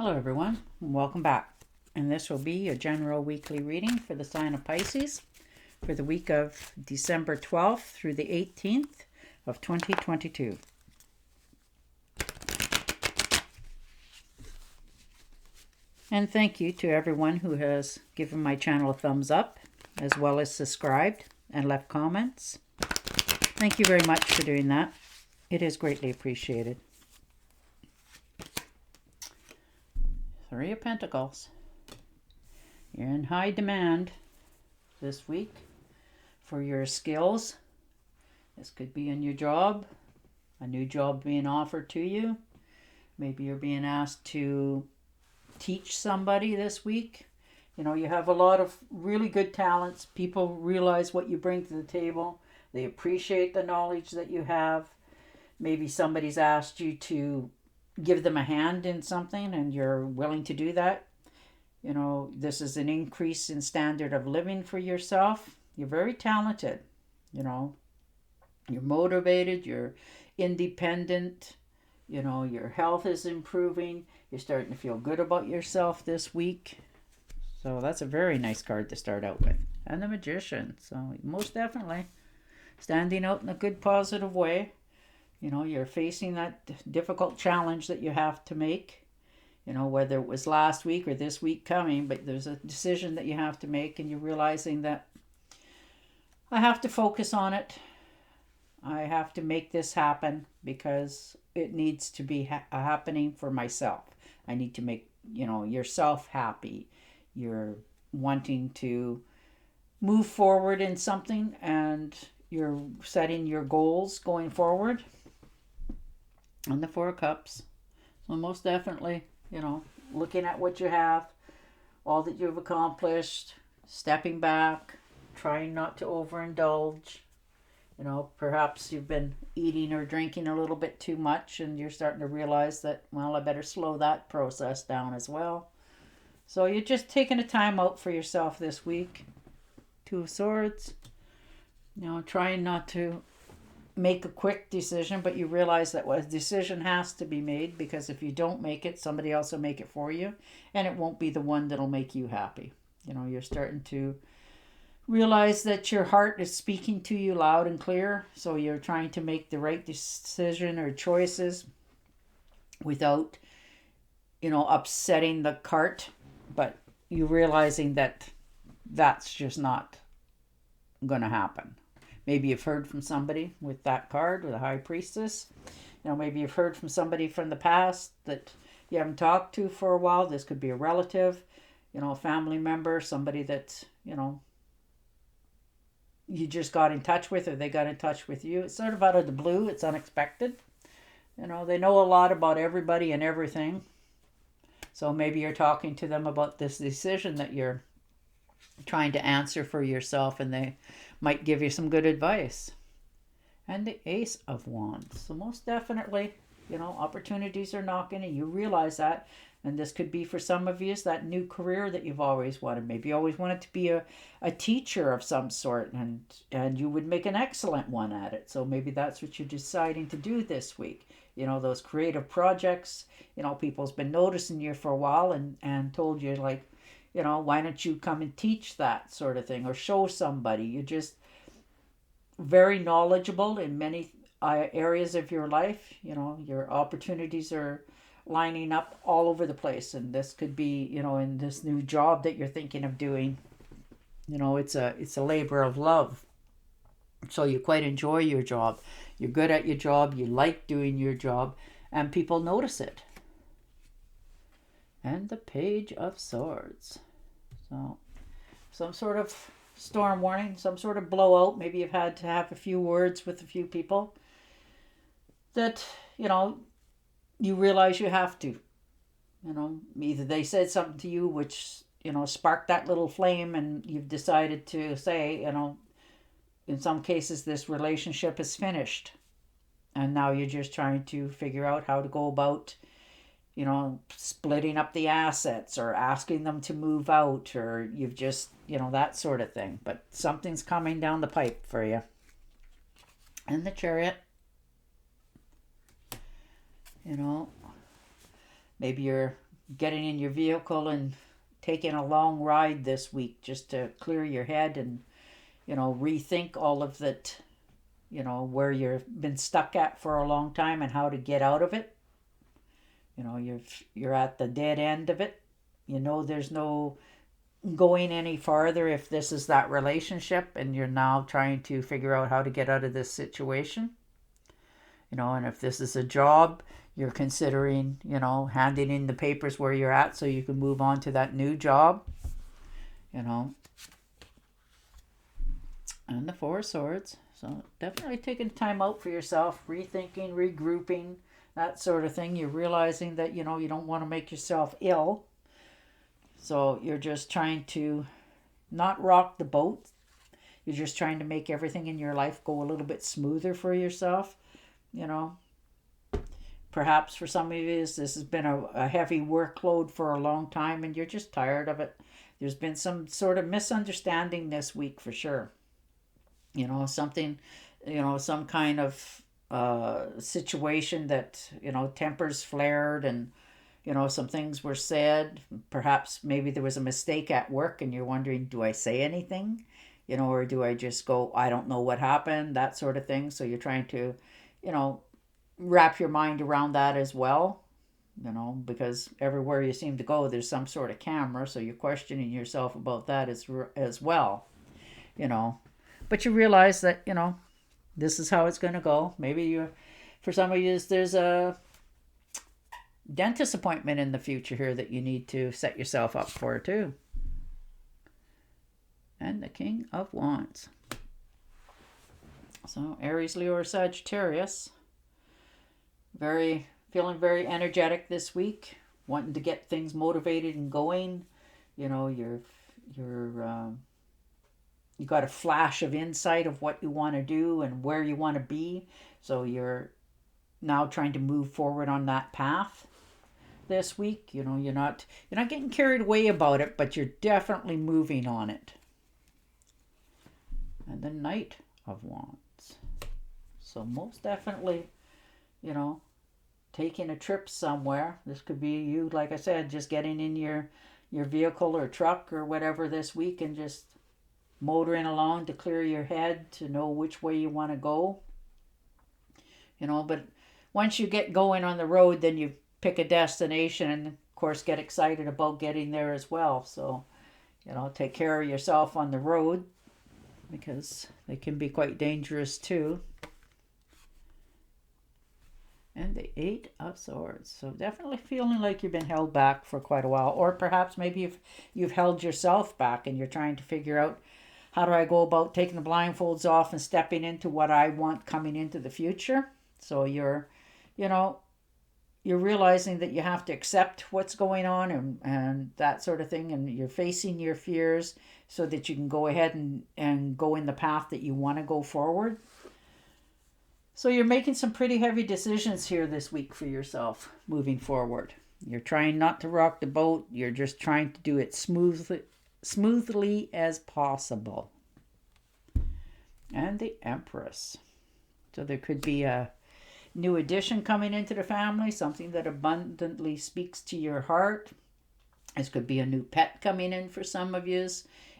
Hello everyone, and welcome back. And this will be a general weekly reading for the sign of Pisces for the week of December 12th through the 18th of 2022. And thank you to everyone who has given my channel a thumbs up, as well as subscribed and left comments. Thank you very much for doing that. It is greatly appreciated. Three of Pentacles. You're in high demand this week for your skills. This could be in your job, a new job being offered to you. Maybe you're being asked to teach somebody this week. You know, you have a lot of really good talents. People realize what you bring to the table. They appreciate the knowledge that you have. Maybe somebody's asked you to give them a hand in something and you're willing to do that. You know, this is an increase in standard of living for yourself. You're very talented. You know, you're motivated, you're independent. You know, your health is improving. You're starting to feel good about yourself this week. So that's a very nice card to start out with. And the Magician. So most definitely standing out in a good, positive way. You know, you're facing that difficult challenge that you have to make. You know, whether it was last week or this week coming, but there's a decision that you have to make, and you're realizing that I have to focus on it. I have to make this happen because it needs to be happening for myself. I need to make, you know, yourself happy. You're wanting to move forward in something and you're setting your goals going forward. And the Four of Cups. So most definitely, you know, looking at what you have, all that you've accomplished, stepping back, trying not to overindulge. You know, perhaps you've been eating or drinking a little bit too much and you're starting to realize that, well, I better slow that process down as well. So you're just taking a time out for yourself this week. Two of Swords. You know, trying not to make a quick decision, but you realize that a decision has to be made, because if you don't make it, somebody else will make it for you, and it won't be the one that'll make you happy. You know, you're starting to realize that your heart is speaking to you loud and clear, so you're trying to make the right decision or choices without, you know, upsetting the cart, but you realizing that that's just not going to happen. Maybe you've heard from somebody with that card, with a High Priestess. You know, maybe you've heard from somebody from the past that you haven't talked to for a while. This could be a relative, you know, a family member, somebody that, you know, you just got in touch with, or they got in touch with you. It's sort of out of the blue. It's unexpected. You know, they know a lot about everybody and everything. So maybe you're talking to them about this decision that you're trying to answer for yourself, and they might give you some good advice. And the Ace of Wands. So most definitely, you know, opportunities are knocking, and you realize that. And this could be for some of you is that new career that you've always wanted. Maybe you always wanted to be a teacher of some sort, and you would make an excellent one at it. So maybe that's what you're deciding to do this week. You know, those creative projects, you know, people's been noticing you for a while and told you, like, you know, why don't you come and teach that sort of thing, or show somebody. You're just very knowledgeable in many areas of your life. You know, your opportunities are lining up all over the place. And this could be, you know, in this new job that you're thinking of doing. You know, it's a labor of love. So you quite enjoy your job. You're good at your job. You like doing your job. And people notice it. And the Page of Swords. So some sort of storm warning, some sort of blowout. Maybe you've had to have a few words with a few people that, you know, you realize you have to. You know, either they said something to you which, you know, sparked that little flame, and you've decided to say, you know, in some cases this relationship is finished. And now you're just trying to figure out how to go about, you know, splitting up the assets or asking them to move out, or you've just, you know, that sort of thing. But something's coming down the pipe for you. And the Chariot. You know, maybe you're getting in your vehicle and taking a long ride this week just to clear your head and, rethink all of that, where you've been stuck at for a long time and how to get out of it. You're at the dead end of it. There's no going any farther if this is that relationship and you're now trying to figure out how to get out of this situation. And if this is a job, you're considering, handing in the papers where you're at so you can move on to that new job. And the Four of Swords. So definitely taking time out for yourself, rethinking, regrouping, that sort of thing. You're realizing that, you don't want to make yourself ill. So you're just trying to not rock the boat. You're just trying to make everything in your life go a little bit smoother for yourself. Perhaps for some of you, this has been a heavy workload for a long time and you're just tired of it. There's been some sort of misunderstanding this week for sure. Something, some kind of situation that, tempers flared and, some things were said. Perhaps maybe there was a mistake at work and you're wondering, do I say anything? Or do I just go, I don't know what happened, that sort of thing. So you're trying to, wrap your mind around that as well, because everywhere you seem to go, there's some sort of camera. So you're questioning yourself about that as well, But you realize that, this is how it's going to go. Maybe for some of you, there's a dentist appointment in the future here that you need to set yourself up for too. And the King of Wands. So Aries, Leo, or Sagittarius. Feeling very energetic this week. Wanting to get things motivated and going. You got a flash of insight of what you want to do and where you want to be. So you're now trying to move forward on that path this week. You're not getting carried away about it, but you're definitely moving on it. And the Knight of Wands. So most definitely, taking a trip somewhere. This could be you, like I said, just getting in your vehicle or truck or whatever this week and just motoring along to clear your head, to know which way you want to go. But once you get going on the road, then you pick a destination and, of course, get excited about getting there as well. So, take care of yourself on the road because they can be quite dangerous too. And the Eight of Swords. So definitely feeling like you've been held back for quite a while. Or perhaps maybe you've held yourself back and you're trying to figure out, how do I go about taking the blindfolds off and stepping into what I want coming into the future? So you're realizing that you have to accept what's going on and that sort of thing. And you're facing your fears so that you can go ahead and go in the path that you want to go forward. So you're making some pretty heavy decisions here this week for yourself moving forward. You're trying not to rock the boat. You're just trying to do it smoothly as possible. And the Empress. So there could be a new addition coming into the family, something that abundantly speaks to your heart. This could be a new pet coming in for some of you.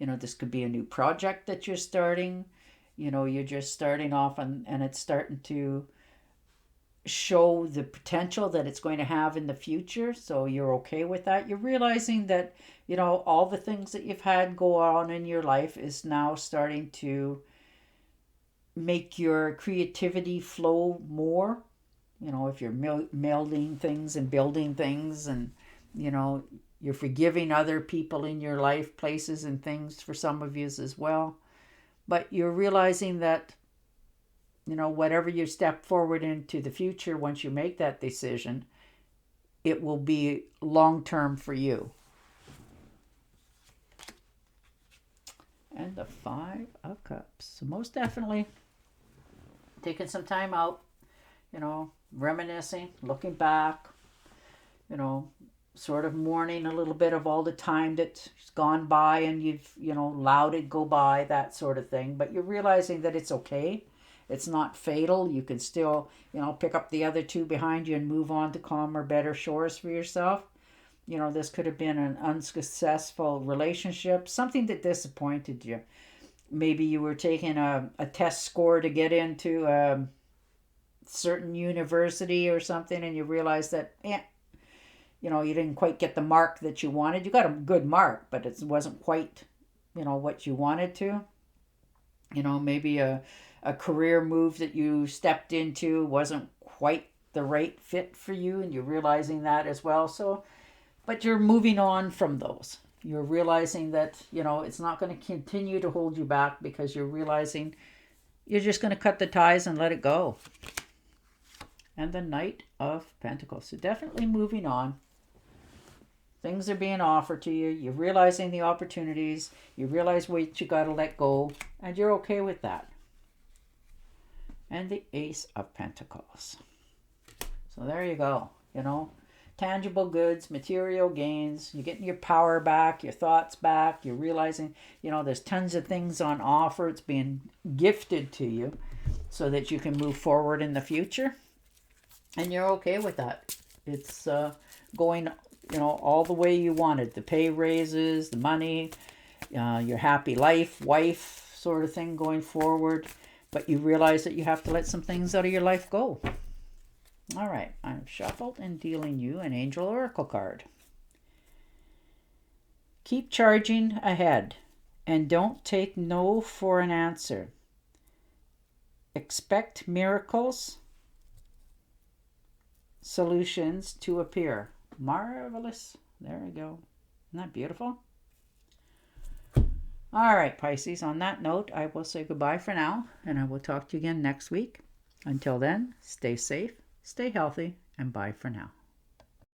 This could be a new project that you're starting. You're just starting off and it's starting to show the potential that it's going to have in the future. So you're okay with that. You're realizing that, all the things that you've had go on in your life is now starting to make your creativity flow more. If you're melding things and building things and, you're forgiving other people in your life, places and things for some of you as well. But you're realizing that, whatever you step forward into the future, once you make that decision, it will be long-term for you. And the Five of Cups. So most definitely taking some time out, reminiscing, looking back, sort of mourning a little bit of all the time that's gone by and you've, allowed it go by, that sort of thing. But you're realizing that it's okay. It's not fatal. You can still, pick up the other two behind you and move on to calmer, better shores for yourself. You know, this could have been an unsuccessful relationship, something that disappointed you. Maybe you were taking a test score to get into a certain university or something, and you realized that, you know, you didn't quite get the mark that you wanted. You got a good mark, but it wasn't quite, you know, what you wanted to. You know, maybe a career move that you stepped into wasn't quite the right fit for you, and you're realizing that as well. So, but you're moving on from those. You're realizing that, you know, it's not going to continue to hold you back, because you're realizing you're just going to cut the ties and let it go. And the Knight of Pentacles. So definitely moving on. Things are being offered to you. You're realizing the opportunities. You realize what you got to let go. And you're okay with that. And the Ace of Pentacles. So there you go. You know, tangible goods, material gains. You're getting your power back, your thoughts back. You're realizing, you know, there's tons of things on offer. It's being gifted to you so that you can move forward in the future. And you're okay with that. It's going, you know, all the way you wanted. The pay raises, the money, your happy life, wife sort of thing going forward. But you realize that you have to let some things out of your life go. All right, I've shuffled and dealing you an Angel Oracle card. Keep charging ahead and don't take no for an answer. Expect miracles, solutions to appear. Marvelous. There we go. Isn't that beautiful? All right, Pisces, on that note, I will say goodbye for now, and I will talk to you again next week. Until then, stay safe, stay healthy, and bye for now.